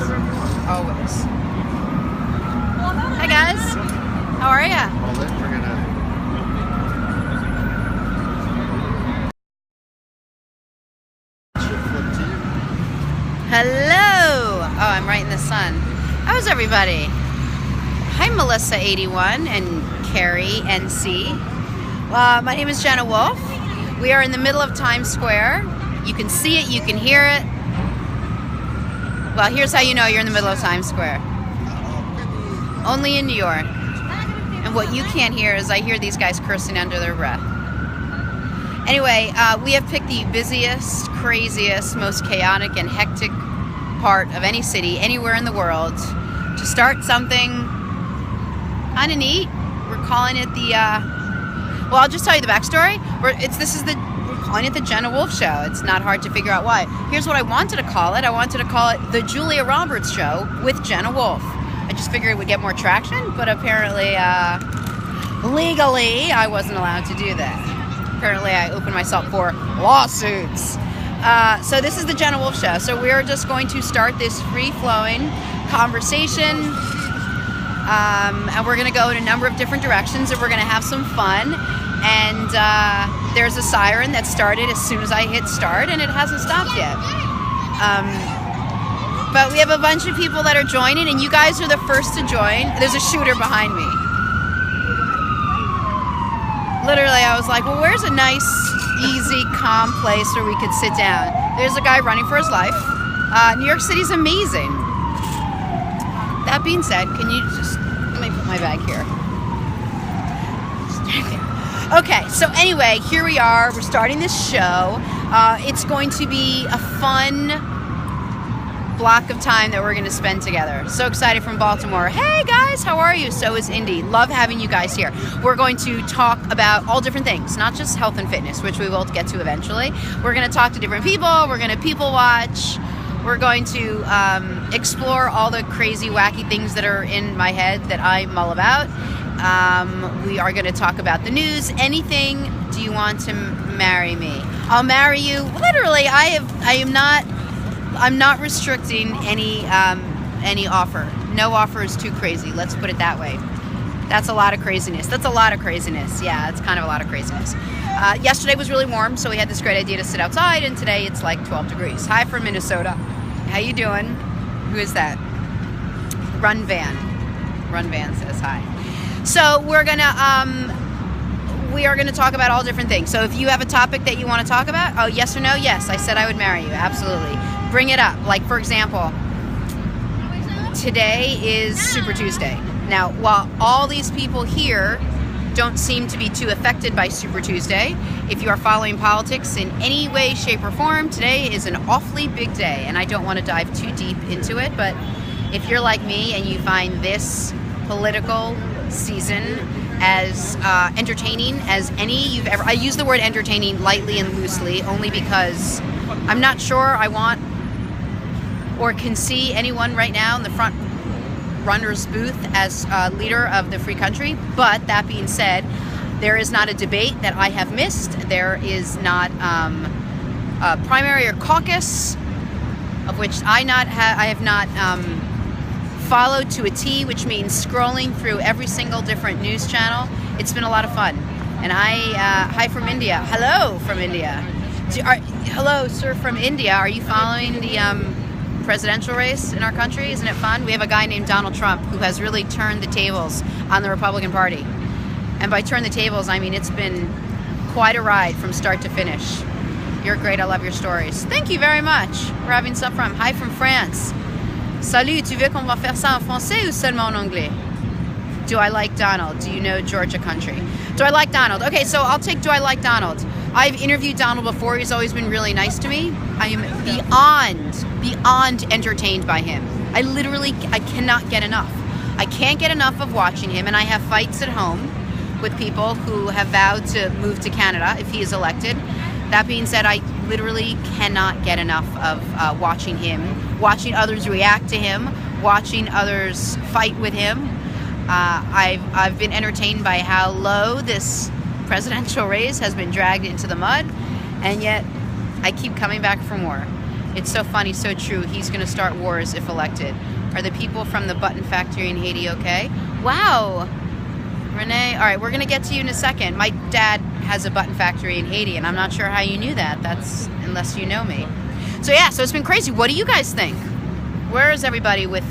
Always. Hi guys. How are ya? Hello. Oh, I'm right in the sun. How's everybody? Hi, Melissa81 and Carrie NC. My name is Jenna Wolfe. We are in the middle of Times Square. You can see it, you can hear it. Well, here's how you know you're in the middle of Times Square. Only in New York. And what you can't hear is I hear these guys cursing under their breath. Anyway, we have picked the busiest, craziest, most chaotic and hectic part of any city, anywhere in the world, to start something kind of neat. We're calling it the, well, I'll just tell you the backstory. We're calling it the Jenna Wolfe Show. It's not hard to figure out why. Here's what I wanted to call it. I wanted to call it the Julia Roberts Show with Jenna Wolfe. I just figured it would get more traction, but apparently, legally, I wasn't allowed to do that. Apparently, I opened myself for lawsuits. So this is the Jenna Wolfe Show. So we're just going to start this free-flowing conversation, and we're going to go in a number of different directions, and we're going to have some fun. And there's a siren that started as soon as I hit start, and it hasn't stopped yet. But we have a bunch of people that are joining, and you guys are the first to join. There's a shooter behind me. Literally, I was like, well, where's a nice, easy, calm place where we could sit down? There's a guy running for his life. New York City's amazing. That being said, can you just, let me put my bag here. Okay, so anyway, here we are. We're starting this show. It's going to be a fun block of time that we're going to spend together. So excited from Baltimore. Hey guys, how are you? So is Indy. Love having you guys here. We're going to talk about all different things, not just health and fitness, which we will get to eventually. We're going to talk to different people. We're going to people watch. We're going to explore all the crazy, wacky things that are in my head that I mull about. We are going to talk about the news. Anything. Do you want to marry me? I'll marry you. Literally, I'm not restricting any offer. No offer is too crazy. Let's put it that way. That's a lot of craziness. Yeah, it's kind of a lot of craziness. Yesterday was really warm, so we had this great idea to sit outside, and today it's like 12 degrees. Hi from Minnesota. How you doing? Who is that? Run Van says hi. So we are gonna talk about all different things. So if you have a topic that you want to talk about, oh, yes or no? Yes, I said I would marry you. Absolutely. Bring it up. Like, for example, today is Super Tuesday. Now, while all these people here don't seem to be too affected by Super Tuesday, if you are following politics in any way, shape, or form, today is an awfully big day. And I don't want to dive too deep into it, but if you're like me and you find this political season as entertaining as any you've ever, I use the word entertaining lightly and loosely only because I'm not sure I want or can see anyone right now in the front runner's booth as leader of the free country. But that being said, there is not a debate that I have missed. There is not a primary or caucus of which I have not followed to a T, which means scrolling through every single different news channel. It's been a lot of fun. And hi from India. Hello from India. Hello, sir, from India. Are you following the presidential race in our country? Isn't it fun? We have a guy named Donald Trump who has really turned the tables on the Republican Party. And by turn the tables, I mean it's been quite a ride from start to finish. You're great. I love your stories. Thank you very much. We're having some fun. Hi from France. Salut, tu veux qu'on va faire ça en français ou seulement en anglais? Do I like Donald? Do you know Georgia country? Do I like Donald? Okay, so I'll take do I like Donald. I've interviewed Donald before. He's always been really nice to me. I am beyond entertained by him. I cannot get enough. I can't get enough of watching him, and I have fights at home with people who have vowed to move to Canada if he is elected. That being said, I literally cannot get enough of watching him, watching others react to him, watching others fight with him. I've been entertained by how low this presidential race has been dragged into the mud, and yet I keep coming back for more. It's so funny, so true. He's going to start wars if elected. Are the people from the button factory in Haiti okay? Wow. Renee, all right, we're going to get to you in a second. My dad has a button factory in Haiti, and I'm not sure how you knew that. That's unless you know me. So yeah, so it's been crazy. What do you guys think? Where is everybody with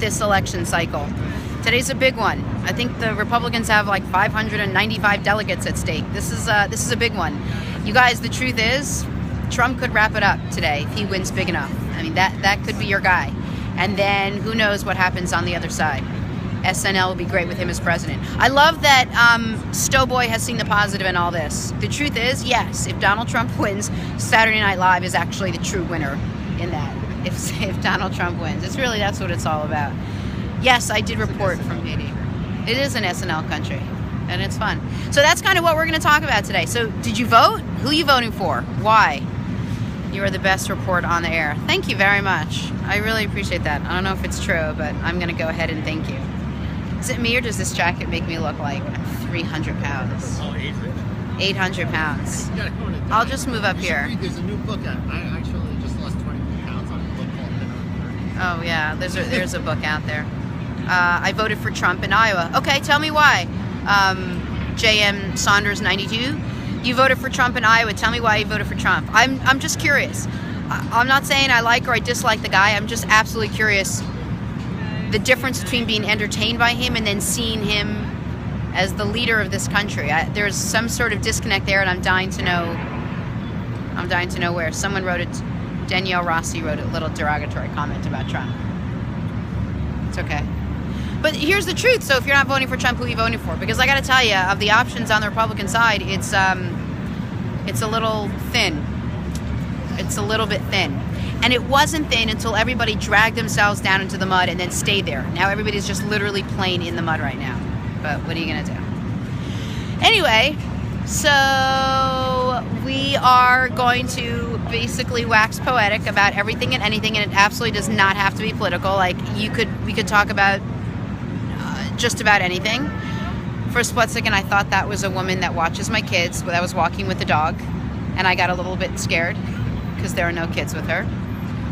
this election cycle? Today's a big one. I think the Republicans have like 595 delegates at stake. This is a big one. You guys, the truth is, Trump could wrap it up today if he wins big enough. I mean, that could be your guy. And then who knows what happens on the other side. SNL will be great with him as president. I love that Stowboy has seen the positive in all this. The truth is, yes, if Donald Trump wins, Saturday Night Live is actually the true winner in that. If Donald Trump wins. That's what it's all about. Yes, I did report from Haiti. It is an SNL country, and it's fun. So that's kind of what we're going to talk about today. So did you vote? Who are you voting for? Why? You are the best report on the air. Thank you very much. I really appreciate that. I don't know if it's true, but I'm going to go ahead and thank you. Is it me, or does this jacket make me look like I'm 300 pounds? Oh, 800 pounds. I'll just move up here. There's a new book out. I actually just lost 20 pounds on a book called Thin on 30. Oh, yeah. There's a book out there. I voted for Trump in Iowa. Okay, tell me why. JM Saunders 92. You voted for Trump in Iowa. Tell me why you voted for Trump. I'm just curious. I'm not saying I like or I dislike the guy. I'm just absolutely curious the difference between being entertained by him and then seeing him as the leader of this country. There's some sort of disconnect there, and I'm dying to know where. Someone wrote it. Danielle Rossi wrote a little derogatory comment about Trump. It's okay. But here's the truth. So if you're not voting for Trump, who are you voting for? Because I got to tell you, of the options on the Republican side, it's a little thin. It's a little bit thin. And it wasn't thin until everybody dragged themselves down into the mud and then stayed there. Now everybody's just literally playing in the mud right now. But what are you going to do? Anyway, so we are going to basically wax poetic about everything and anything, and it absolutely does not have to be political. Like we could talk about just about anything. For a split second, I thought that was a woman that watches my kids, but I was walking with the dog, and I got a little bit scared because there are no kids with her.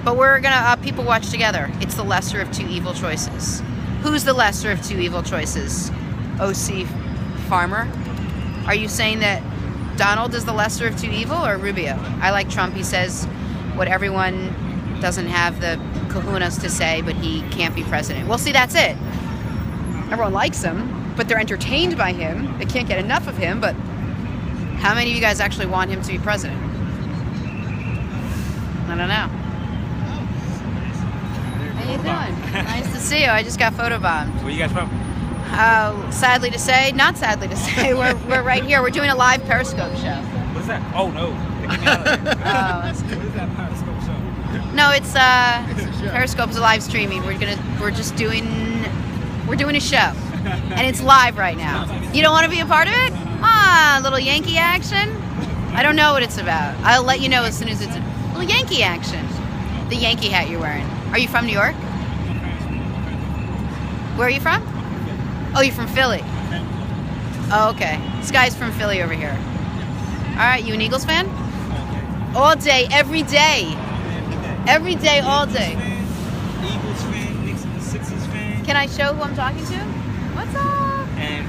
But we're gonna people watch together. It's the lesser of two evil choices. Who's the lesser of two evil choices? OC Farmer? Are you saying that Donald is the lesser of two evil, or Rubio? I like Trump. He says what everyone doesn't have the kahunas to say, but he can't be president. Well, see, that's it. Everyone likes him, but they're entertained by him. They can't get enough of him, but how many of you guys actually want him to be president? I don't know. How you doing? Nice to see you. I just got photobombed. Where you guys from? Sadly to say, not sadly to say, we're right here. We're doing a live Periscope show. What is that? Oh no. Get me out of there. What is that Periscope show? No, it's Periscope is a live streaming. We're doing a show, and it's live right now. You don't want to be a part of it? A little Yankee action. I don't know what it's about. I'll let you know as soon as it's a little Yankee action. The Yankee hat you're wearing. Are you from New York? Where are you from? Oh, you're from Philly. Oh, okay. This guy's from Philly over here. All right, you an Eagles fan? All day, every day. Every day, all day. Eagles fan, Knicks, Sixers fan. Can I show who I'm talking to? What's up? And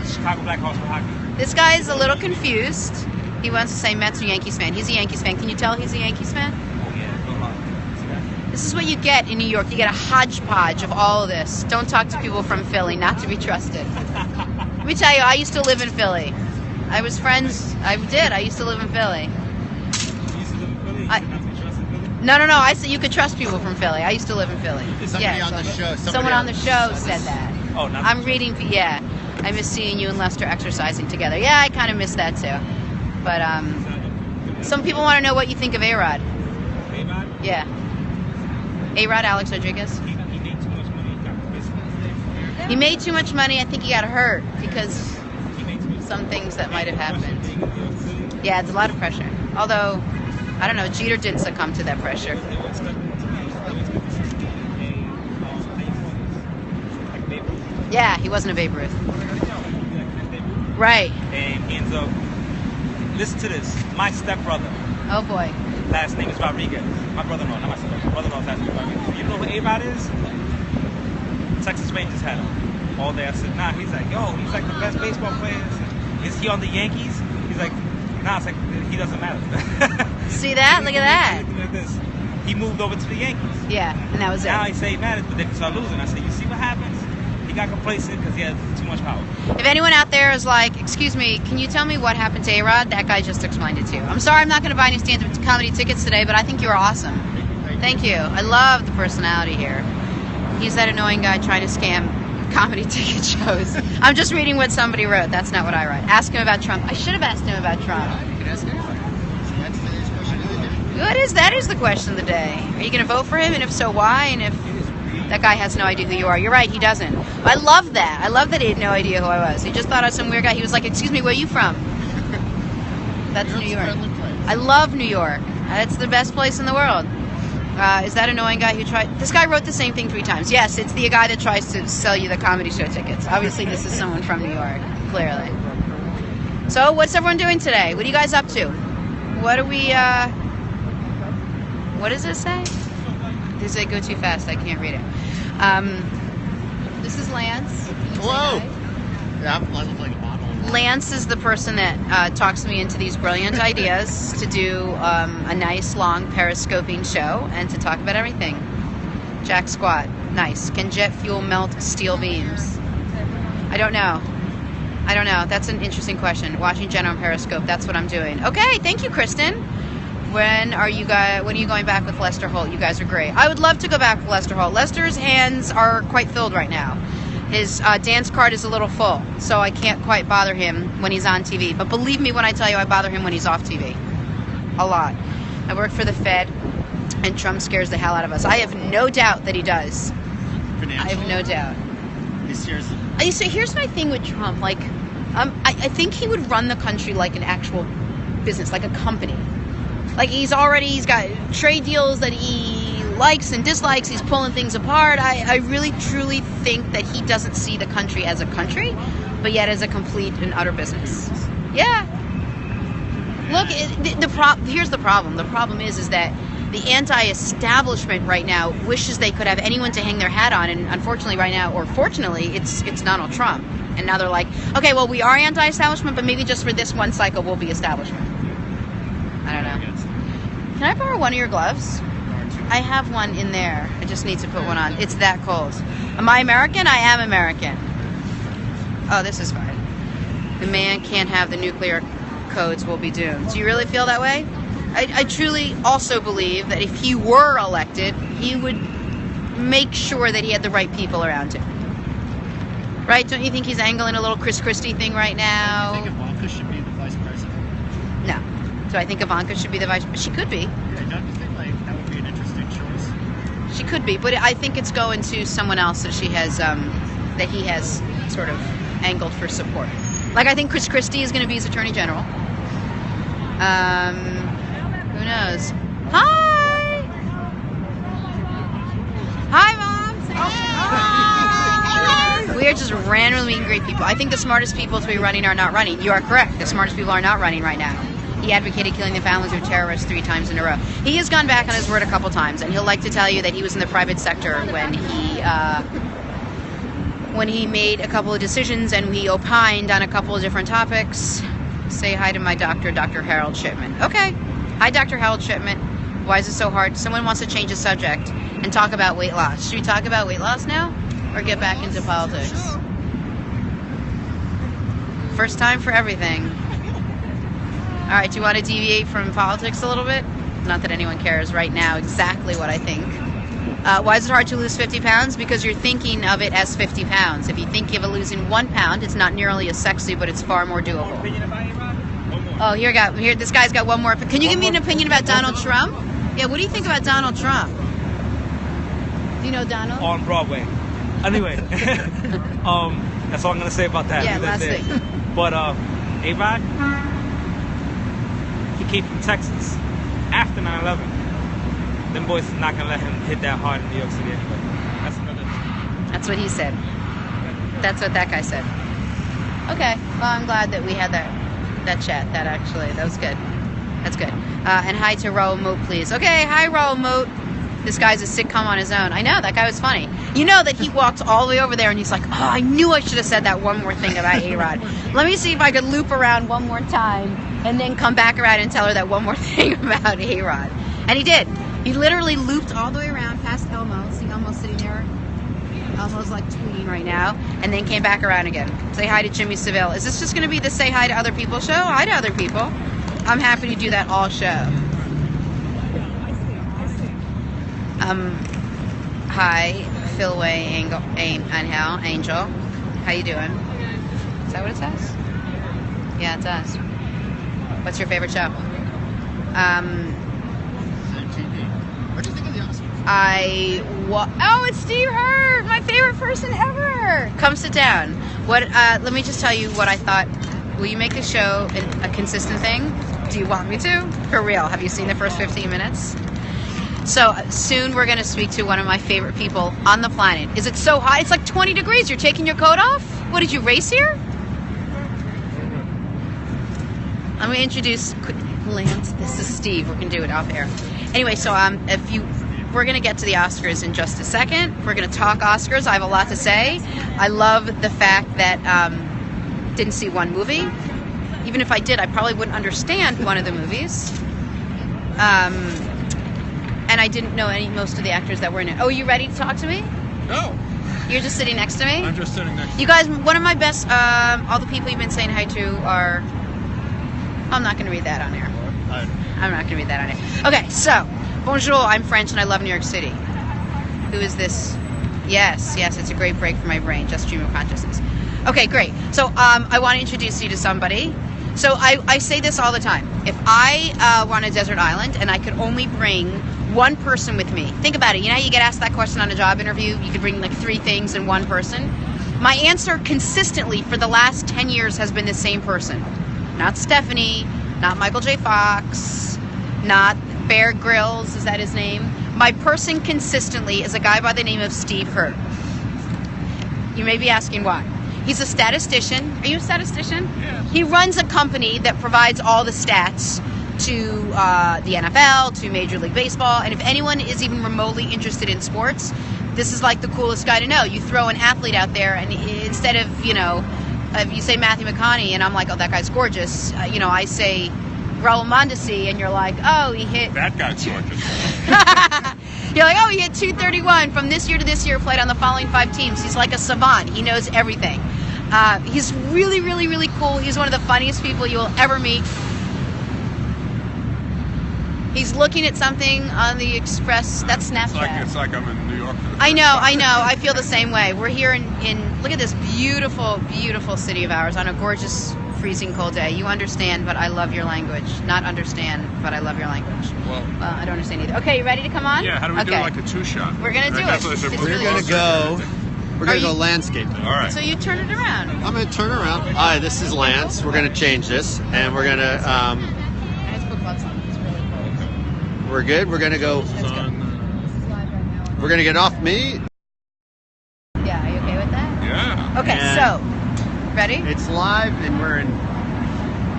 Chicago Blackhawks for hockey. This guy is a little confused. He wants to say Mets or Yankees fan. He's a Yankees fan. Can you tell he's a Yankees fan? Oh yeah, go hard. This is what you get in New York. You get a hodgepodge of all of this. Don't talk to people from Philly, not to be trusted. Let me tell you, I used to live in Philly. I was friends. I used to live in Philly. You used to live in Philly? Not to be trusted in Philly? No. I said you could trust people from Philly. I used to live in Philly. Somebody on the show. Someone on the show said that. Oh, not I'm reading. Yeah, I miss seeing you and Lester exercising together. Yeah, I kind of miss that too. But some people want to know what you think of A-Rod. A-Rod? Yeah. A-Rod, Alex Rodriguez. He made too much money. He got pissed. He made too much money. I think he got hurt because He made too much some things that might have happened. being in New York City. Yeah, it's a lot of pressure. Although, I don't know, Jeter didn't succumb to that pressure. They were expecting to be like Babe Ruth. Yeah, he wasn't a Babe Ruth. Right. And he ends up, listen to this, my stepbrother. Oh boy. last name is Rodriguez. My brother-in-law, not my son. My brother-in law's last name is Rodriguez. You know who A-Rod is? Texas Rangers had him all day. I said, nah. He's like, yo, he's like the best baseball player. Is he on the Yankees? He's like, nah. It's like, he doesn't matter. See that? Look at that. Like this. He moved over to the Yankees. Yeah, and that was Now it. he say he matters, but then he started losing. I said, you see what happens? He got complacent because he had too much power. If anyone out there is like, excuse me, can you tell me what happened to A-Rod? That guy just explained it to you. I'm sorry I'm not going to buy any stand-up comedy tickets today, but I think you're awesome. Thank you. I love the personality here. He's that annoying guy trying to scam comedy ticket shows. I'm just reading what somebody wrote. That's not what I write. Ask him about Trump. I should have asked him about Trump. You can ask anybody. That's today's question of the day. That is the question of the day. Are you going to vote for him? And if so, why? And if that guy has no idea who you are. You're right, he doesn't. I love that. I love that he had no idea who I was. He just thought I was some weird guy. He was like, excuse me, where are you from? That's New York. I love New York. It's the best place in the world. Is that annoying guy who tried? This guy wrote the same thing 3 times. Yes, it's the guy that tries to sell you the comedy show tickets. Obviously, this is someone from New York, clearly. So, what's everyone doing today? What are you guys up to? What are we, what does it say? Does it go too fast? I can't read it. This is Lance. Hello. Yeah, I look like a model. Lance is the person that talks me into these brilliant ideas to do a nice long periscoping show and to talk about everything. Jack squat. Nice. Can jet fuel melt steel beams? I don't know. That's an interesting question. Watching Jenna on Periscope. That's what I'm doing. Okay. Thank you, Kristen. When are you going back with Lester Holt? You guys are great. I would love to go back with Lester Holt. Lester's hands are quite filled right now. His dance card is a little full, so I can't quite bother him when he's on TV. But believe me when I tell you I bother him when he's off TV. A lot. I work for the Fed, and Trump scares the hell out of us. I have no doubt that he does. I have no doubt. He scares them. Here's my thing with Trump. Like, I think he would run the country like an actual business, like a company. Like he's got trade deals that he likes and dislikes. He's pulling things apart. I really truly think that he doesn't see the country as a country, but yet as a complete and utter business. Yeah. Look, here's the problem. The problem is that the anti-establishment right now wishes they could have anyone to hang their hat on, and unfortunately right now, or fortunately, it's Donald Trump. And now they're like, okay, well, we are anti-establishment, but maybe just for this one cycle we'll be establishment. I don't know. Can I borrow one of your gloves? I have one in there. I just need to put one on. It's that cold. Am I American? I am American. Oh, this is fine. The man can't have the nuclear codes, will be doomed. Do you really feel that way? I truly also believe that if he were elected, he would make sure that he had the right people around him. Right? Don't you think he's angling a little Chris Christie thing right now? Do you think Ivanka should be the vice president? No. So I think Ivanka should be the vice president. She could be. Yeah, don't you think that would be an interesting choice? She could be, but I think it's going to someone else that that he has sort of angled for support. Like I think Chris Christie is going to be his attorney general. Who knows? Hi! Hi, Mom! Say hi! We are just randomly meeting great people. I think the smartest people to be running are not running. You are correct. The smartest people are not running right now. He advocated killing the families of terrorists 3 times in a row. He has gone back on his word a couple times, and he'll like to tell you that he was in the private sector when he made a couple of decisions and we opined on a couple of different topics. Say hi to my doctor, Dr. Harold Shipman. Okay. Hi, Dr. Harold Shipman. Why is it so hard? Someone wants to change the subject and talk about weight loss. Should we talk about weight loss now or get back into politics? First time for everything. All right, do you want to deviate from politics a little bit? Not that anyone cares right now exactly what I think. Why is it hard to lose 50 pounds? Because you're thinking of it as 50 pounds. If you think of losing 1 pound, it's not nearly as sexy, but it's far more doable. Oh, here, this guy's got one more. Can you give me an opinion about Donald Trump? Yeah, what do you think about Donald Trump? Do you know Donald? On Broadway. Anyway, that's all I'm going to say about that. Yeah, last thing. But A-Rod, he came from Texas after 9/11. Them boys is not going to let him hit that hard in New York City anyway. That's another. That's what he said. That's what that guy said. Okay, well, I'm glad that we had that chat. That was good. That's good. And hi to Raul Moat, please. Okay, hi Raul Moat. This guy's a sitcom on his own. I know, that guy was funny. You know that he walked all the way over there and he's like, oh, I knew I should have said that one more thing about A-Rod. Let me see if I could loop around one more time and then come back around and tell her that one more thing about A-Rod. And he did. He literally looped all the way around past Elmo. See Elmo sitting there? Elmo's like tweeting right now. And then came back around again. Say hi to Jimmy Seville. Is this just going to be the say hi to other people show? Hi to other people. I'm happy to do that all show. Hi, Philway Angel. How you doing? Is that what it says? Yeah, it does. What's your favorite show? What do you think of the Oscars? Oh, it's Steve Hurd, my favorite person ever. Come sit down. Let me just tell you what I thought. Will you make the show a consistent thing? Do you want me to? For real. Have you seen the first 15 minutes? So soon we're going to speak to one of my favorite people on the planet. Is it so hot? It's like 20 degrees. You're taking your coat off? What, did you race here? Let me introduce Lance. This is Steve. We're going to do it off air. Anyway, so we're going to get to the Oscars in just a second. We're going to talk Oscars. I have a lot to say. I love the fact that didn't see one movie. Even if I did, I probably wouldn't understand one of the movies. And I didn't know most of the actors that were in it. Oh, you ready to talk to me? No. You're just sitting next to me? I'm just sitting next to you. guys, one of my best, all the people you've been saying hi to are... I'm not going to read that on air. I'm not going to read that on air. Okay, so, bonjour, I'm French and I love New York City. Who is this? Yes, it's a great break for my brain, just stream of consciousness. Okay, great. So, I want to introduce you to somebody. So, I say this all the time. If I were on a desert island and I could only bring one person with me. Think about it. You know how you get asked that question on a job interview? You could bring like 3 things in one person. My answer consistently for the last 10 years has been the same person. Not Stephanie, not Michael J. Fox, not Bear Grylls, is that his name? My person consistently is a guy by the name of Steve Hurd. You may be asking why. He's a statistician. Are you a statistician? Yeah. He runs a company that provides all the stats to the NFL, to Major League Baseball, and if anyone is even remotely interested in sports, this is like the coolest guy to know. You throw an athlete out there, and instead of, if you say Matthew McConaughey, and I'm like, oh, that guy's gorgeous, I say Raul Mondesi, and you're like, oh, he hit... That guy's gorgeous. You're like, oh, he hit 231 from this year to this year, played on the following 5 teams. He's like a savant. He knows everything. He's really, really, really cool. He's one of the funniest people you will ever meet. He's looking at something on the Express. That's Snapchat. It's like I'm in New York. I know. I feel the same way. We're here in look at this beautiful, beautiful city of ours on a gorgeous, freezing cold day. You understand, but I love your language. Not understand, but I love your language. Well, I don't understand either. Okay, you ready to come on? Yeah, how do we do like a 2-shot? We're going to do it. We're going to go landscaping. All right. So you turn it around. I'm going to turn around. Hi, this is Lance. We're going to change this, and we're going to... I just put gloves on. It's really cold. We're good. We're going to go... Let's go. This is live right now. We're going to get off me. Yeah, are you okay with that? Yeah. Okay, And so, ready? It's live, and we're in...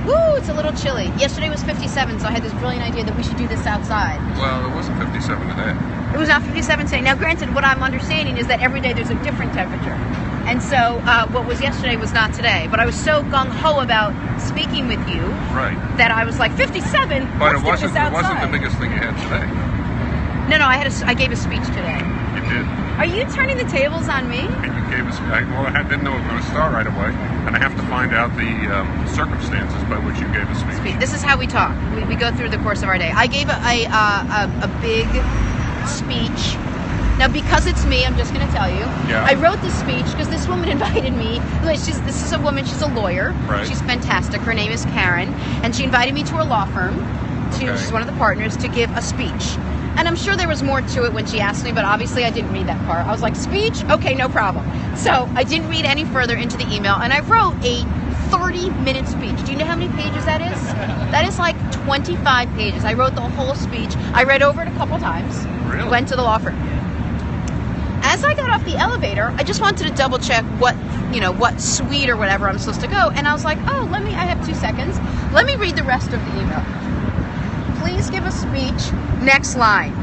Woo, it's a little chilly. Yesterday was 57, so I had this brilliant idea that we should do this outside. Well, it wasn't 57 today. It was not 57 today. Now, granted, what I'm understanding is that every day there's a different temperature. And so what was yesterday was not today. But I was so gung-ho about speaking with you that I was like, 57? But Let's it wasn't the biggest thing you had today. No, I gave a speech today. You did. Are you turning the tables on me? And you gave us... I didn't know it was going to start right away. And I have to find out the circumstances by which you gave a speech. This is how we talk. We go through the course of our day. I gave a big speech. Now, because it's me, I'm just going to tell you. Yeah. I wrote this speech because this woman invited me. This is a woman. She's a lawyer. Right. She's fantastic. Her name is Karen. And she invited me to her law firm. She's one of the partners, to give a speech. And I'm sure there was more to it when she asked me, but obviously I didn't read that part. I was like, speech? Okay, no problem. So I didn't read any further into the email, and I wrote a 30-minute speech. Do you know how many pages that is? That is like 25 pages. I wrote the whole speech. I read over it a couple times. Really? Went to the law firm. As I got off the elevator, I just wanted to double check what suite or whatever I'm supposed to go. And I was like, I have 2 seconds. Let me read the rest of the email. please give a speech. Next line.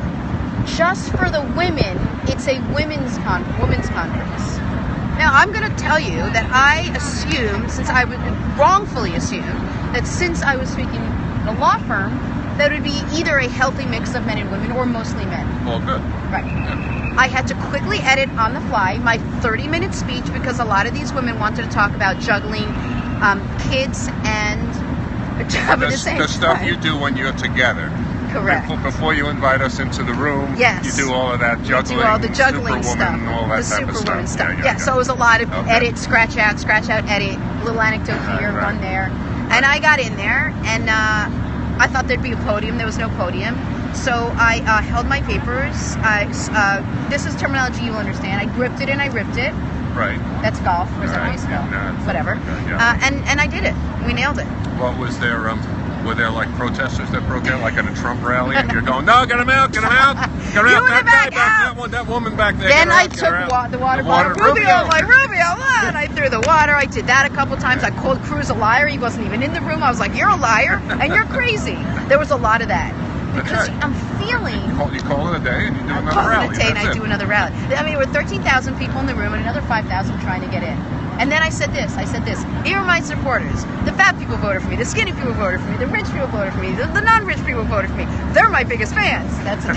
Just for the women, it's a women's conference. Now, I'm going to tell you that I assumed, wrongfully assumed, that since I was speaking at a law firm, that it would be either a healthy mix of men and women or mostly men. All good. Right. Yeah. I had to quickly edit on the fly my 30-minute speech because a lot of these women wanted to talk about juggling kids and a job at the same time. The stuff you do when you're together. Correct. Before you invite us into the room, yes. You do all of that juggling, do all the juggling Superwoman, stuff, and all that the type of Superwoman stuff. Yeah, So it was a lot of okay. edit, scratch out, edit, little anecdote here, Right. one there. And I got in there, and I thought there'd be a podium. There was no podium. So I held my papers. This is terminology you'll understand. I gripped it and I ripped it. Right. That's golf. Or is that Right. baseball? Yeah, no, whatever. okay, yeah. And I did it. We nailed it. What was there? Were there like protesters that broke out like at a Trump rally, and you're going, "No, get him out, get him out, get him out, Get that back guy, out." that woman back there." Then get her I out, get took her out. the water The bottle. Rubio, Rubio. and I threw the water. I did that a couple times. I called Cruz a liar. He wasn't even in the room. I was like, "You're a liar, and you're crazy." There was a lot of that. Because right. I'm feeling... You call it a day, and you do I another call rally. it a day, and That's I it. do another rally. I mean, there were 13,000 people in the room and another 5,000 trying to get in. And then I said this. Here are my supporters. The fat people voted for me. The skinny people voted for me. The rich people voted for me. The non-rich people voted for me. They're my biggest fans. That's it.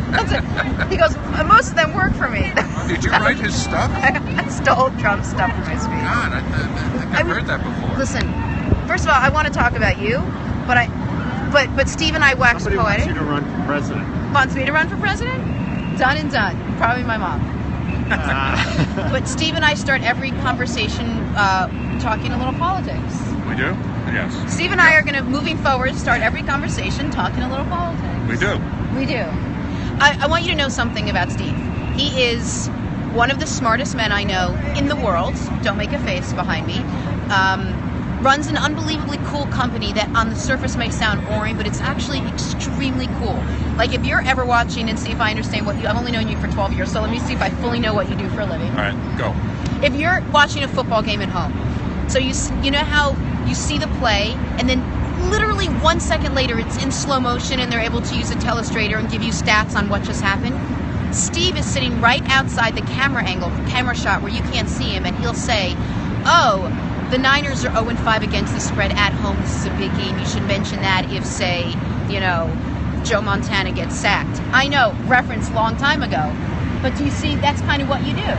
That's it. He goes, most of them work for me. Did you write his stuff? I stole Trump's stuff from my speech. God, I think I've heard that before. Listen, first of all, I want to talk about you, but Steve and I wax Somebody wants poetic. you to run for president. Wants me to run for president? Done and done. Probably my mom. But Steve and I start every conversation talking a little politics. We do? Yes. Steve and I are going to, moving forward, start every conversation talking a little politics. We do. We do. I want you to know something about Steve. He is one of the smartest men I know in the world. Don't make a face behind me. Runs an unbelievably cool company that on the surface may sound boring, but it's actually extremely cool. Like if you're ever watching and see if I understand what you, I've only known you for 12 years, so let me see if I fully know what you do for a living. All right, go. If you're watching a football game at home, so you know how you see the play and then literally 1 second later it's in slow motion and they're able to use a telestrator and give you stats on what just happened? Steve is sitting right outside the camera shot where you can't see him, and he'll say, "Oh, the Niners are 0-5 against the spread at home. This is a big game. You should mention that if, say, Joe Montana gets sacked." I know, reference long time ago. But do you see, that's kind of what you do.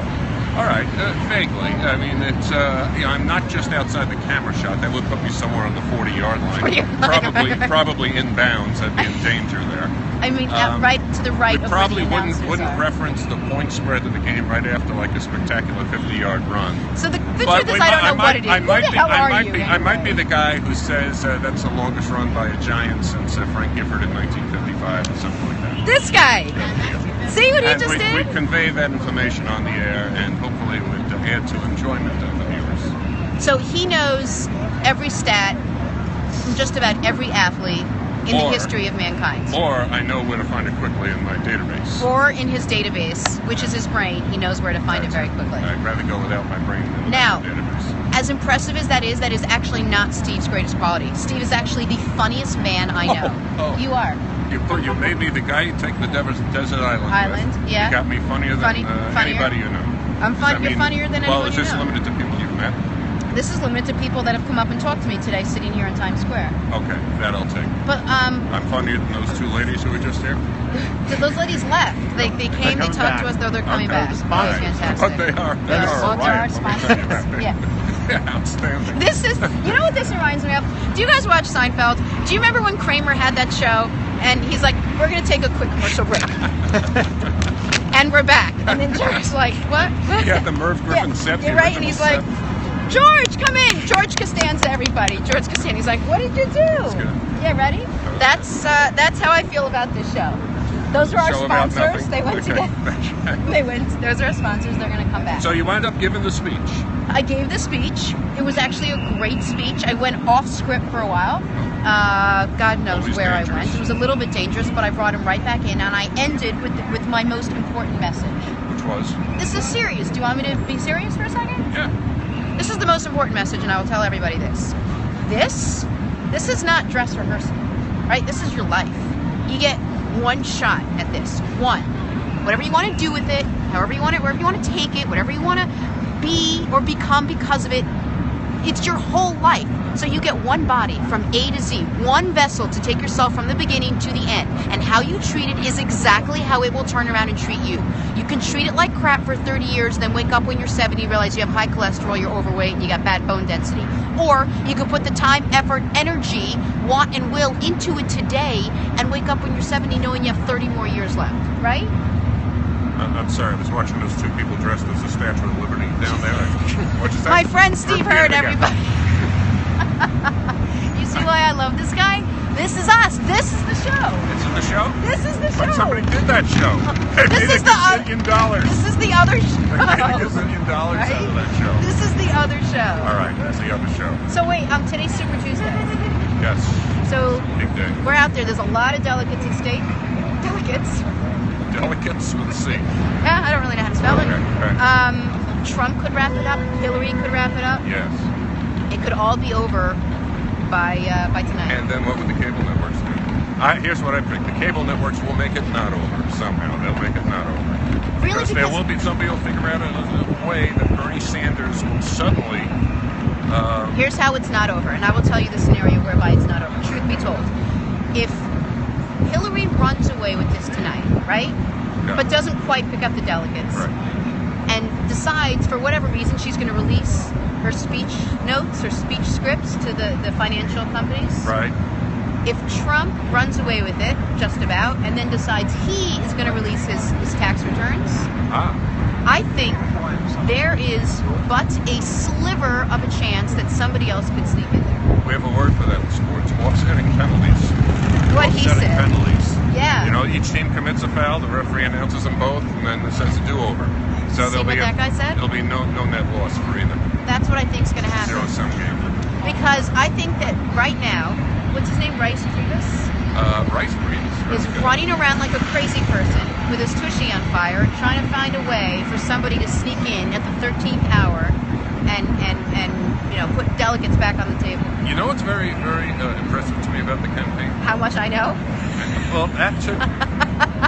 All right, vaguely. I mean, it's I'm not just outside the camera shot. That would put me somewhere on the 40-yard line. Probably inbounds. I'd be in danger there. I mean, right to the right We of probably where the announcers wouldn't are. reference the point spread of the game right after like a spectacular 50-yard run. So the But truth is, I don't know what it is. I Who the hell are you? I might be anyway? the guy who says that's the longest run by a Giant since Frank Gifford in 1955 or something like that. This guy. See what he And just we did? convey that information on the air, and hopefully it would add to enjoyment of the viewers. So he knows every stat from just about every athlete in the history of mankind. Or I know where to find it quickly in my database. Or in his database, which is his brain. He knows where to find it very quickly. I'd rather go without my brain than Now, without my database. as impressive as that is actually not Steve's greatest quality. Steve is actually the funniest man I know. Oh. You are. You made me the guy you take the desert island with. Yeah. You got me funnier than Funnier. anybody you know. I'm fun. You're funnier than well, anyone is you this know. limited to people you've met? This is limited to people that have come up and talked to me today sitting here in Times Square. Okay, that I'll take. But I'm funnier than those two ladies who were just here. those ladies left. They came, they coming talked to back. us, though they're coming Okay. back. The That was sponsors. fantastic. But they are They're a riot. sponsors. Yeah. Yeah, outstanding. This is, you know what this reminds me of? Do you guys watch Seinfeld? Do you remember when Kramer had that show and he's like, "We're going to take a quick commercial break." And we're back. And then George's like, "What?" Yeah, the Merv Griffin set. You're the right. And original he's like, set. "George, come in." George Costanza, everybody. George Costanza. He's like, "What did you do?" good. Yeah, ready? That's how I feel about this show. Those are our Show about sponsors. nothing? They went Okay. together. They went. Those are our sponsors. They're going to come back. So you wind up giving the speech. I gave the speech. It was actually a great speech. I went off script for a while. God knows Always where dangerous. I went. It was a little bit dangerous, but I brought him right back in, and I ended with my most important message. Which was? This is serious. Do you want me to be serious for a second? Yeah. This is the most important message, and I will tell everybody this. This is not dress rehearsal. right? This is your life. You get one shot at this. One. Whatever you want to do with it, wherever you want to take it, whatever you want to be or become because of it, it's your whole life. So you get one body from A to Z, one vessel to take yourself from the beginning to the end. And how you treat it is exactly how it will turn around and treat you. You can treat it like crap for 30 years, then wake up when you're 70, realize you have high cholesterol, you're overweight, and you got bad bone density. Or you can put the time, effort, energy, want, and will into it today and wake up when you're 70 knowing you have 30 more years left, right? I'm sorry, I was watching those two people dressed as the Statue of Liberty down there. What'd you say? My friend Steve Repeat Heard, it again. everybody. You see why I love this guy? This is us. This is the show. It's in the show? This is the But show. somebody did that show. They This made is $1 the gazillion. This is the other show. They made $1 gazillion out of that show. This is the other show. All right, that's the other show. So wait, today's Super Tuesday. Yes, So big day. we're out there. There's a lot of delegates at stake. Delegates. Delegates with a C. Yeah, I don't really know how to spell it. Okay. Trump could wrap it up. Hillary could wrap it up. Yes. It could all be over by tonight. And then what would the cable networks do? Here's what I predict. The cable networks will make it not over somehow. They'll make it not over. Really? Because there will be, somebody will figure out a way that Bernie Sanders will suddenly... Here's how it's not over, and I will tell you the scenario whereby it's not over. Truth be told, if Hillary runs away with this tonight, right? Yeah. But doesn't quite pick up the delegates, Right. and decides for whatever reason she's going to release her speech notes or speech scripts to the financial companies. Right. If Trump runs away with it, just about, and then decides he is going to release his tax returns, I think there is but a sliver of a chance that somebody else could sneak in there. We have a word for that in sports. Offsetting penalties. What he Offsetting said. penalties. Yeah. You know, each team commits a foul, the referee announces them both, and then it says a do-over. So See what that guy said? There'll be no net loss for either. That's what I think is going to happen. Zero-sum game. Because I think that right now, what's his name, Rice Priebus, Rice Breeds is running around like a crazy person with his tushy on fire, trying to find a way for somebody to sneak in at the 13th hour and put delegates back on the table. You know what's very, very impressive to me about the campaign? How much I know? Well, that too.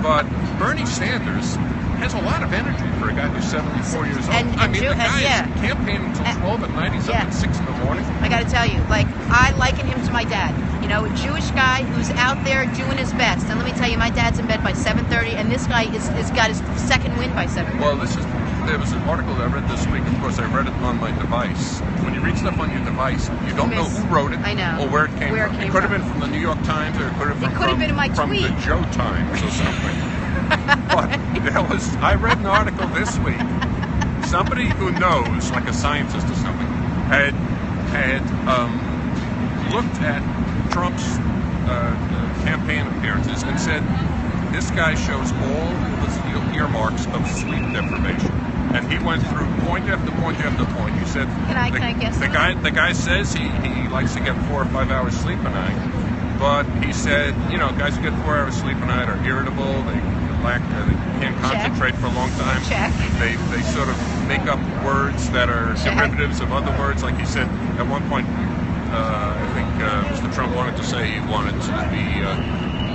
But Bernie Sanders has a lot of energy for a guy who's 74 years old. And the guy yeah. is campaigning until 12 at night. He's up Yeah. at 6 in the morning. I got to tell you, I liken him to my dad. You know, a Jewish guy who's out there doing his best. And let me tell you, my dad's in bed by 7:30, and this guy is got his second win by 7:30. Well, there was an article that I read this week. Of course, I read it on my device. When you read stuff on your device, you don't know who wrote it I know. or where it came from. It could have been from the New York Times, or it could have been in my from tweet. the Joe Times or something. But I read an article this week. Somebody who knows, like a scientist or something, had looked at Trump's campaign appearances and said, this guy shows all the earmarks of sleep deprivation. And he went through point after point after point. He said, Can I guess the guy says he likes to get 4 or 5 hours sleep a night. But he said, guys who get 4 hours sleep a night are irritable. They can't concentrate for a long time. Check. They sort of make up words that are derivatives of other words. Like he said at one point, I think Mr. Trump wanted to say he wanted to be.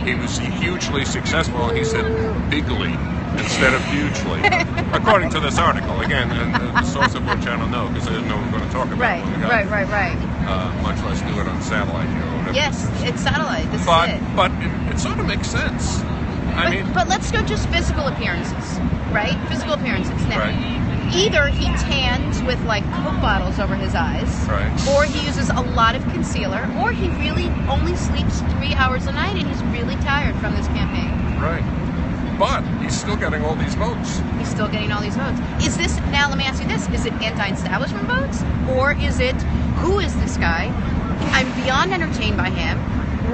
He was hugely successful, and he said bigly instead of hugely, according to this article. Again, and the source of which I don't know, because I didn't know we were going to talk about it. Right. Much less do it on satellite, or whatever. Yes, it's satellite. This is it. But it sort of makes sense. But let's go just physical appearances, right? Physical appearances. Now, Right. either he tans with Coke bottles over his eyes, Right. or he uses a lot of concealer, or he really only sleeps 3 hours a night and he's really tired from this campaign. Right. But he's still getting all these votes. He's still getting all these votes. Is this, now let me ask you this, is it anti-establishment votes? Or is it, who is this guy? I'm beyond entertained by him.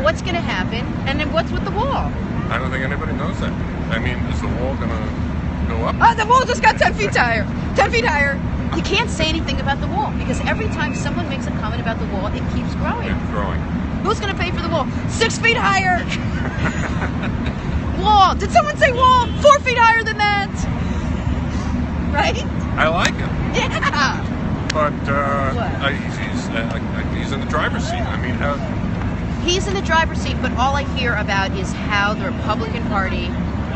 What's going to happen? And then what's with the wall? I don't think anybody knows that. I mean, is the wall going to go up? Oh, the wall just got 10 feet higher. 10 feet higher. You can't say anything about the wall because every time someone makes a comment about the wall, it keeps growing. It's growing. Who's going to pay for the wall? 6 feet higher. Wall. Did someone say wall? 4 feet higher than that. Right? I like it. Yeah. But What? he's in the driver's seat. I mean, He's in the driver's seat, but all I hear about is how the Republican Party.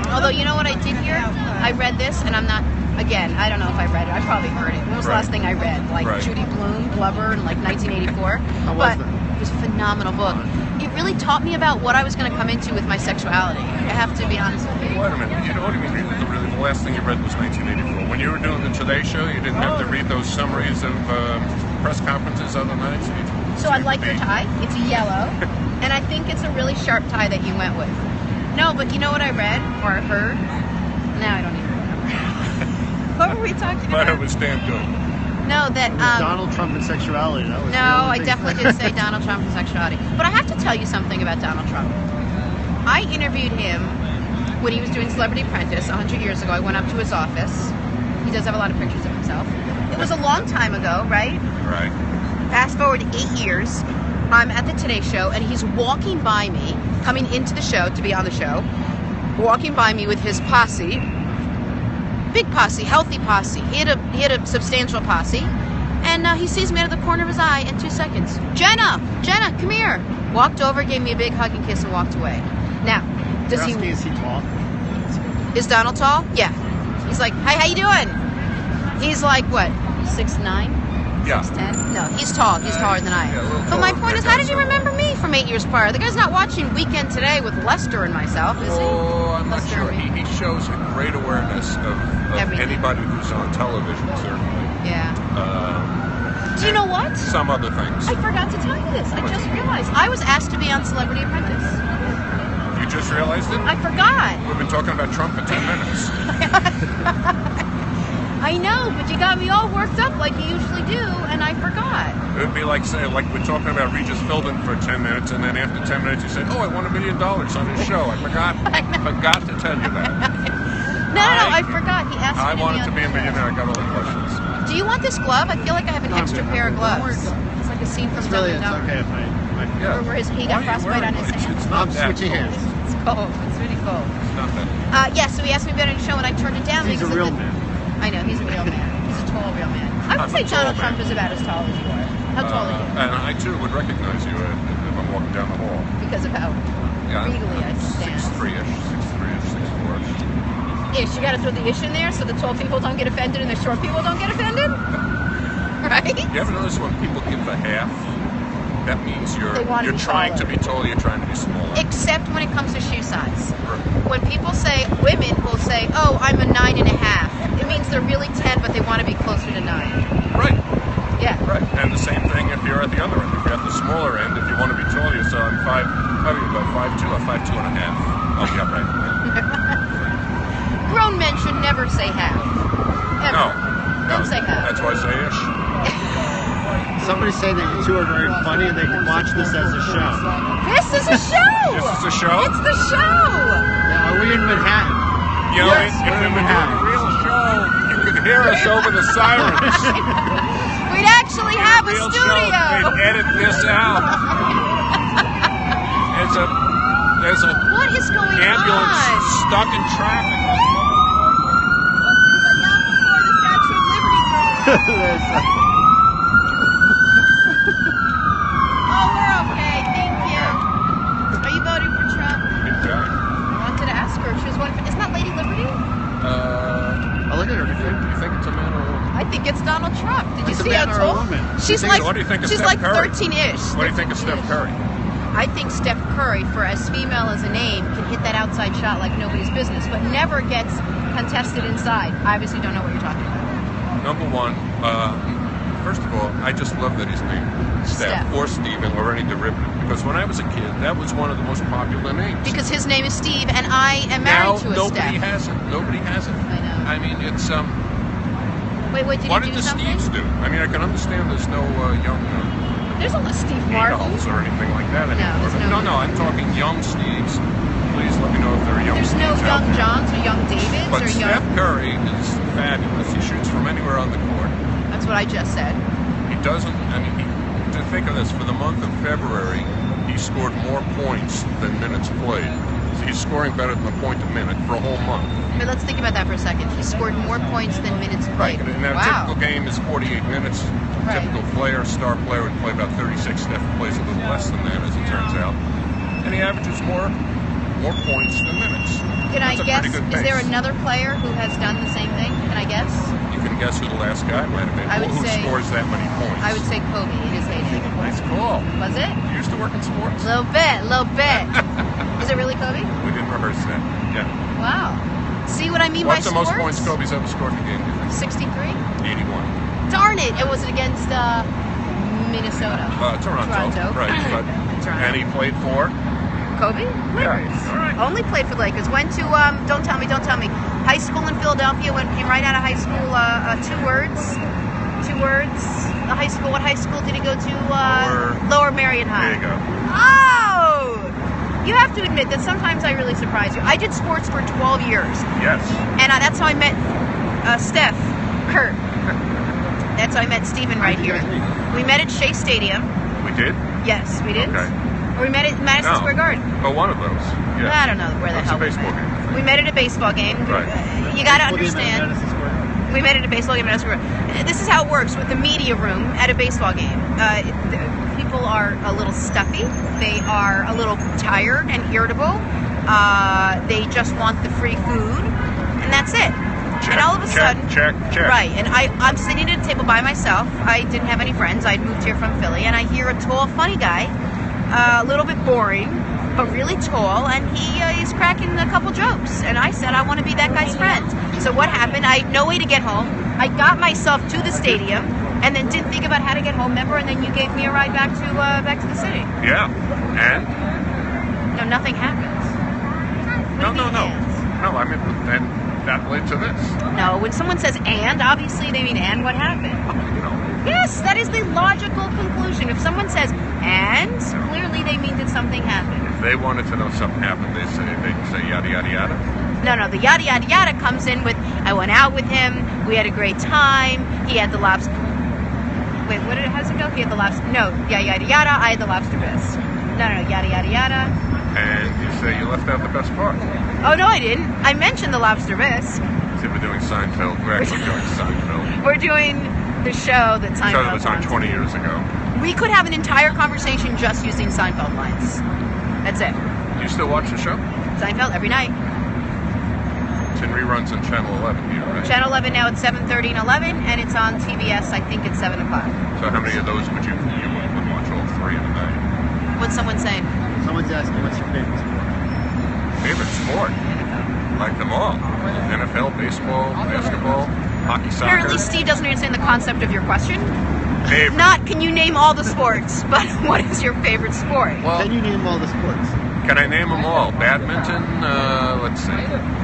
Although, you know what I did hear? I read this, and I'm not. Again, I don't know if I read it. I probably heard it. When was the last thing I read? Like Judy Blume, Blubber, in like 1984. How was that? It was a phenomenal book. It really taught me about what I was going to come into with my sexuality. I have to be honest with you. Wait a minute. You know what I mean? Really, the last thing you read was 1984. When you were doing the Today Show, you didn't have to read those summaries of press conferences other nights. So I like your tie. It's yellow, and I think it's a really sharp tie that you went with. No, but you know what I read or heard? No, I don't even remember. What were we talking about? But it was damn good. No, that Donald Trump and sexuality. That was no, I definitely did say Donald Trump and sexuality. But I have to tell you something about Donald Trump. I interviewed him when he was doing Celebrity Apprentice 100 years ago. I went up to his office. He does have a lot of pictures of himself. It was a long time ago, right? Right. Fast forward 8 years. I'm at the Today Show, and he's walking by me, coming into the show to be on the show, walking by me with his posse. Big posse, healthy posse. He had a substantial posse, and he sees me out of the corner of his eye in 2 seconds. Jenna, come here. Walked over, gave me a big hug and kiss, and walked away. Now, does he? Is he tall? Is Donald tall? Yeah. He's like, hi, how you doing? He's like what? 6'9"? Yeah. 6'10"? No, he's tall. He's taller than I am. Yeah, a little But my taller. point is, how did you remember me from 8 years prior? The guy's not watching Weekend Today with Lester and myself, is he? Oh, I'm not Lester sure. and me. He shows a great awareness of Everything. anybody who's on television, certainly. Yeah. Do you know what? Some other things. I forgot to tell you this. I just realized. I was asked to be on Celebrity Apprentice. You just realized it? I forgot. We've been talking about Trump for 10 minutes. I know, but you got me all worked up like you usually do, and I forgot. It would be like saying, like we're talking about Regis Philbin for 10 minutes, and then after 10 minutes you said, "Oh, I won $1 million on his show." I forgot to tell you that. No, I forgot. He asked me I to wanted be to on. be a millionaire. I got all the questions. Do you want this glove? I feel like I have an extra pair of gloves. It's like a scene from It's Dumb really, and it's Dumber. okay if I. Yeah. Where he got frostbite on his hand. It's not I'm that switching cold. hands. It's cold. It's really cold. It's not that. Yeah, so he asked me about a show, and I turned it down. He's a because real of the- man. I know, he's a real man. He's a tall, real man. I would I'm a say tall Donald Trump man. is about as tall as you are. How tall are you? And I too would recognize you if I'm walking down the hall. Because of how Yeah, regally I stand. 6'3"-ish, 6'4"-ish. Ish, you gotta throw the ish in there so the tall people don't get offended and the short people don't get offended? Right? You ever notice when people give the half? That means They you're wanna be trying taller. to be taller, you're trying to be smaller. Except when it comes to shoe size. When people say, women will say, oh, I'm a 9.5. It means they're really 10, but they want to be closer to 9. Right, Yeah. right. And the same thing if you're at the other end. If you're at the smaller end, if you want to be taller, so I'm probably about 5'2" or 5'2 and a half. Oh, yeah, right. Grown men should never say half. Ever. No. Don't say half. That's why I say ish. Somebody say that you two are very funny and they can watch this as a show. This is a show! This is a show? It's the show! Now, are we in Manhattan? You know, Yes, if we're we in were doing Manhattan. a real show, you could hear us over the sirens. We'd actually have a Real studio! show. We'd edit this out. There's a What is going ambulance on? stuck in traffic. But not before the Statue of Liberty. Oh, we're okay. Thank you. Are you voting for Trump? Okay. I wanted to ask her. She was one. Isn't that Lady Liberty? I look at her. You think it's a man or a woman? I think it's Donald Trump. Did you It's a see how man or a tall? woman? She's What do you like. what do you think of She's Steph like Curry? 13-ish. What do you think of Steph Curry? I think Steph Curry, for as female as a name, can hit that outside shot like nobody's business, but never gets contested inside. I obviously don't know what you're talking about. Number one, first of all, I just love that he's named Steph Steph. or Steven or any derivative. Because when I was a kid, that was one of the most popular names. Because his name is Steve, and I am now married to a nobody Steph. has it. Nobody has it. I know. I mean, it's Wait, did what you did do the something? Steves do? I mean, I can understand there's no young There's a Steve Martin. Adolfs or anything like that anymore. there's no- no, I'm talking young Steves. Please let me know if there are young There's Steves no out young there. Johns or young Davids But or young. Steph Curry is fabulous. He shoots from anywhere on the court. That's what I just said. He doesn't, I mean, to think of this, for the month of February, he scored more points than minutes played. So he's scoring better than a point a minute for a whole month. But let's think about that for a second. He scored more points than minutes played. And a Wow. typical game is 48 minutes. Right. typical player, star player, would play about 36. Steph plays a little less than that, as it turns out. And he averages more points than minutes. Can I That's a guess? pretty good Is there pace. another player who has done the same thing? Can I guess? You can guess who the last guy might have been. I would Who say- scores that many points? I would say Kobe in his heyday. Nice call. Was it? You used to work in sports? Little bit. Is it really Kobe? We didn't rehearse that. Yeah. Wow. See what I mean What's by the most sports? points Kobe's ever scored in a game, do you think? 63? 81. Darn it! It was against Minnesota. Toronto. Right. But, Toronto. and he played for? Kobe? Lakers. All right. Only played for the Lakers. Went to don't tell me. High school in Philadelphia. Came right out of high school. 2 words. The high school. What high school did he go to? Lower Marion High. There you go. Oh! You have to admit that sometimes I really surprise you. I did sports for 12 years, Yes. and that's how I met Steph Kurt. That's how I met Steven right here. We met at Shea Stadium. We did? Yes, we did. Okay. Or we met at Madison No. Square Garden. Oh, one of those. Yeah. I don't know where the That's hell a baseball game. we met at a baseball game. Right. You got to We'll be in understand. Madison Square Garden. We met at a baseball game. This is how it works with the media room at a baseball game. People are a little stuffy. They are a little tired and irritable. They just want the free food, and that's it. And all of a sudden, check. right? And I'm sitting at a table by myself. I didn't have any friends. I'd moved here from Philly, and I hear a tall, funny guy, a little bit boring, but really tall, and he is cracking a couple jokes. And I said, I want to be that guy's friend. So what happened? I had no way to get home. I got myself to the stadium, and then didn't think about how to get home. Remember? And then you gave me a ride back to the city. Yeah. And? No, nothing happened. No. No, I mean, and that led to this. No, when someone says "and," obviously they mean "and what happened." You know. Yes, that is the logical conclusion. If someone says "and," clearly they mean that something happened. If they wanted to know something happened, they'd say yada, yada, yada. No, the yada yada yada comes in with I went out with him, we had a great time, he had the lobster. Wait, how does it go? He had the lobster. No, yada yada, I had the lobster bisque. No, yada yada yada. And you say you left out the best part. Oh, no, I didn't. I mentioned the lobster bisque. See, we're doing Seinfeld. We're actually doing Seinfeld. We're doing the show that Seinfeld Show that was on runs. 20 years ago. We could have an entire conversation just using Seinfeld lines. That's it. You still watch the show? Seinfeld every night. It's in reruns on Channel 11 here, right? Channel 11 now at 7:30 and 11, and it's on TBS, I think, at 7 o'clock. So how many of those would you would watch all 3 in a night? What's someone saying? Someone's asking what's your favorite sport? Favorite sport? Like them all. NFL, baseball, basketball, hockey, soccer. Apparently, Steve doesn't understand the concept of your question. Favorite. Not, can you name all the sports, but what is your favorite sport? Well, Can you name all the sports? can I name them all? Badminton, let's see,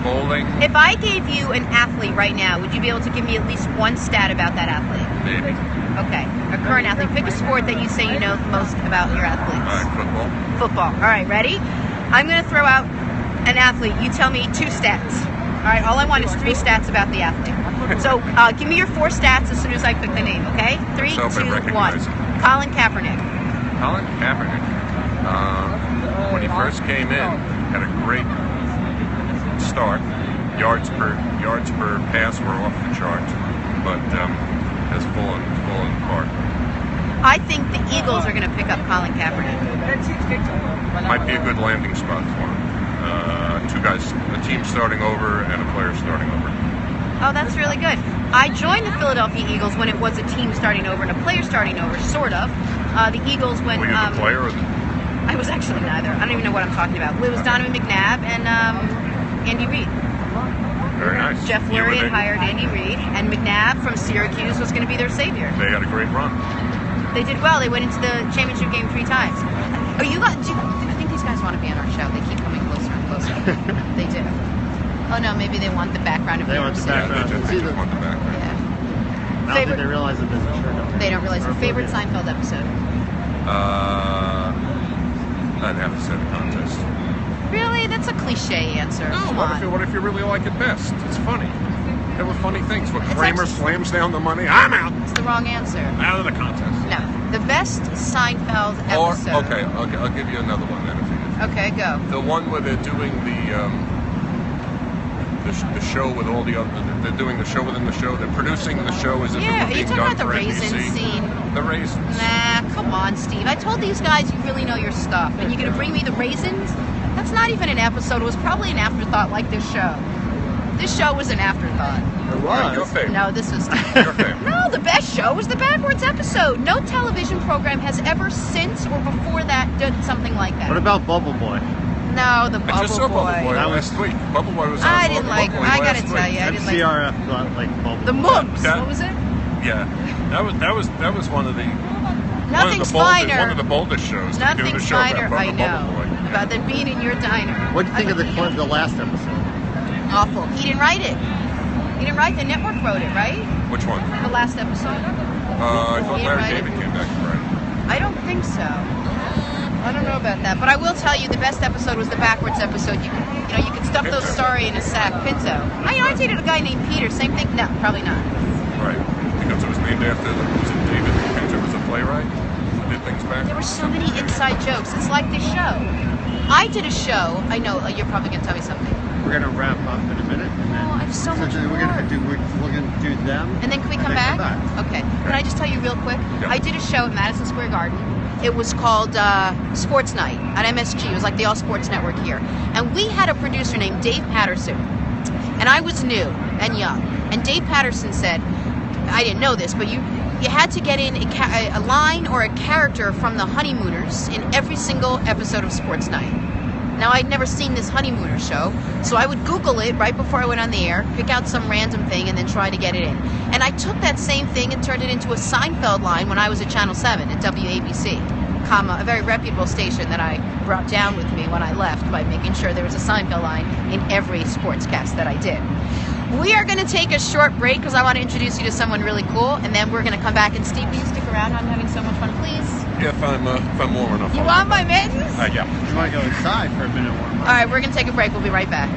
bowling, If I gave you an athlete right now, would you be able to give me at least one stat about that athlete? maybe. Okay, a current athlete. Pick a sport that you say you know most about your athletes. All right, football. Football. All right, ready? I'm going to throw out an athlete. You tell me 2 stats. All right, all I want is 3 stats about the athlete. So give me your 4 stats as soon as I pick the name, okay? 3, Let's hope I 2, 1. recognize him. Colin Kaepernick. Colin Kaepernick. When he first came in, had a great start. Yards per pass were off the charts, but has fallen apart. I think the Eagles are going to pick up Colin Kaepernick. Might be a good landing spot for him. 2 guys, a team starting over and a player starting over. Oh, that's really good. I joined the Philadelphia Eagles when it was a team starting over and a player starting over, sort of. The Eagles when Were you the player or the... I was actually neither. I don't even know what I'm talking about. It was Donovan McNabb and Andy Reid. Very nice. Jeff You Lurie were had hired Andy Reid, and McNabb from Syracuse was going to be their savior. They had a great run. They did well. They went into the championship game 3 times. Oh, I think these guys want to be on our show. They keep coming closer and closer. They do. Oh no, maybe they want the background of They New want York the City. background. They just want the background. Yeah. I don't Favorite- think they realize that there's a shirt. They don't realize your favorite Seinfeld episode. I'd have to say the contest. Really? That's a cliche answer. No, Come what on. if you really like it best? It's funny. There were funny things. When It's Kramer actually- slams down the money, I'm out. It's the wrong answer. Out of the contest. No. The best Seinfeld Or episode. okay, I'll give you another one then. If you Okay, go. the one where they're doing the the show with all the other. They're doing the show within the show. They're producing the show as if Yeah, it are were you being talking done about the for raisin NBC. scene? The raisins. Nah, come on, Steve. I told these guys you really know your stuff, and you're gonna bring me the raisins? That's not even an episode. It was probably an afterthought, like this show. This show was an afterthought. It Your was. favorite. No, this was. Your favorite. No, the best show was the Backwards episode. No television program has ever since or before that done something like that. What about Bubble Boy? No, the I just saw Bubble Bubble Boy That was- last week. Bubble Boy was on. I didn't like. Bubble Boy I gotta last tell week. you, I didn't like CRF got like Bubble the Boy. Mooks. That- What was it? Yeah, that was one of the Nothing's one finer. of the boldest shows. to be doing Nothing's a show about finer. Bubble I know Boy. about than being in your diner. What do you think of the last episode? Awful. He didn't write it. He didn't write. The network wrote it, right? Which one? The last episode. I thought He Larry invited- David came back to write. I don't think so. I don't know about that, but I will tell you the best episode was the Backwards episode. You can stuff those story in a sack. Pinto. I dated a guy named Peter. Same thing. No, probably not. Right, because it was named after was it David Pinter was a playwright who did things back. There were so many inside jokes. It's like this show. I did a show. I know you're probably gonna tell me something. We're gonna wrap up in a minute. And then, Oh, I have so much we're more. gonna do them. And then can we and come then back? Okay. Can I just tell you real quick? Yeah. I did a show at Madison Square Garden. It was called Sports Night at MSG. It was like the All Sports Network here. And we had a producer named Dave Patterson. And I was new and young. And Dave Patterson said, I didn't know this, but you had to get in a line or a character from the Honeymooners in every single episode of Sports Night. Now, I'd never seen this Honeymooner show, so I would Google it right before I went on the air, pick out some random thing, and then try to get it in. And I took that same thing and turned it into a Seinfeld line when I was at Channel 7 at WABC, a very reputable station that I brought down with me when I left by making sure there was a Seinfeld line in every sportscast that I did. We are going to take a short break because I want to introduce you to someone really cool, and then we're going to come back. And Steve, will you stick around? I'm having so much fun. Please. Yeah, if I'm warm enough. You want my mittens? Yeah. You want to go inside for a minute? Warm up? All right, we're going to take a break. We'll be right back.